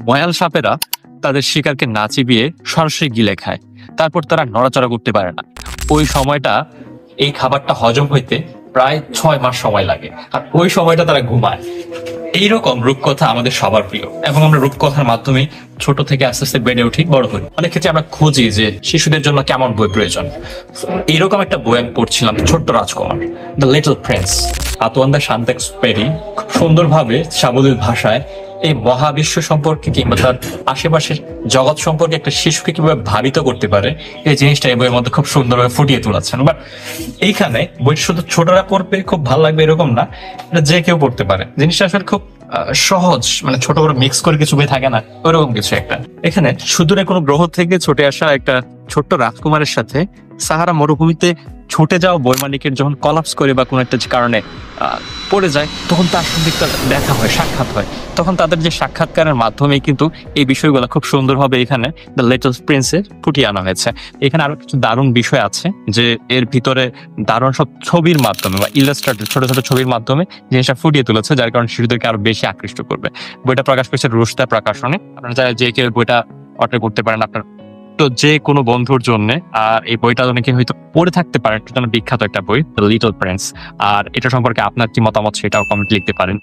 ময়াল সাপেরা তাদের শিকারকে না চিবিয়ে সরাসরি গিলে খায়, তারপর তারা নড়াচড়া করতে পারে না। ওই সময়টা, এই খাবারটা হজম হইতে প্রায় 6 মাস সময় লাগে, আর ওই সময়টা তারা ঘুমায়। এইরকম রূপকথা আমাদের সবার প্রিয়, এবং আমরা রূপকথার মাধ্যমে ছোট থেকে আস্তে আস্তে বেড়ে উঠি, বড় হই। অনেক ক্ষেত্রে আমরা খুঁজি যে শিশুদের জন্য কেমন বই প্রয়োজন। এইরকম একটা বই আমি পড়ছিলাম, ছোট্ট রাজকুমার, দ্য লিটল প্রিন্স। আতোয়ান্দা সান্তেক্সপেরি খুব সুন্দরভাবে সাবলীল ভাষায় এই মহাবিশ্ব সম্পর্কে কিংবা তার আশেপাশের জগৎ সম্পর্কে একটা শিশুকে কিভাবে ভাবিত করতে পারে, এই জিনিসটা এই বইয়ের মধ্যে খুব সুন্দরভাবে ফুটিয়ে তুলেছেন। বাট এইখানে বইটা শুধু ছোটরা পড়বে খুব ভালো লাগবে এরকম না, এটা যে কেউ পড়তে পারে। জিনিসটা আসলে খুব সহজ, মানে ছোট বড় মিক্স করে কিছু বই থাকে না, ওরকম কিছু একটা। এখানে সুদূরে কোনো গ্রহ থেকে ছুটে আসা একটা ছোট্ট রাজকুমারের সাথে সাহারা মরুভূমিতে ছুটে যাওয়া বৈমানিকের যখন কলাপস করে বা কোনো একটা কারণে পড়ে যায়, তখন তার সঙ্গে একটা দেখা হয়, সাক্ষাৎ হয়। তখন তাদের যে সাক্ষাৎকারের মাধ্যমে কিন্তু এই বিষয়গুলো খুব সুন্দরভাবে এখানে দ্য লিটল প্রিন্সে ফুটিয়ে আনা হয়েছে। এখানে আরো কিছু দারুণ বিষয় আছে, যে এর ভিতরে দারুণ সব ছবির মাধ্যমে বা ইলাস্ট্রেটেড ছোট ছোট ছবির মাধ্যমে জিনিসটা ফুটিয়ে তুলেছে, যার কারণে শিশুদেরকে আরো বেশি আকৃষ্ট করবে। বইটা প্রকাশ করেছে রুশতা প্রকাশনে। আপনারা চাইলে যে কেউ বইটা অর্ডার করতে পারেন আপনার তো যে কোনো বন্ধুর জন্য। আর এই বইটা অনেকে হয়তো পড়ে থাকতে পারেন, বিখ্যাত একটা বই, দ্য লিটল প্রিন্স। আর এটা সম্পর্কে আপনার কি মতামত সেটাও কমেন্ট লিখতে পারেন।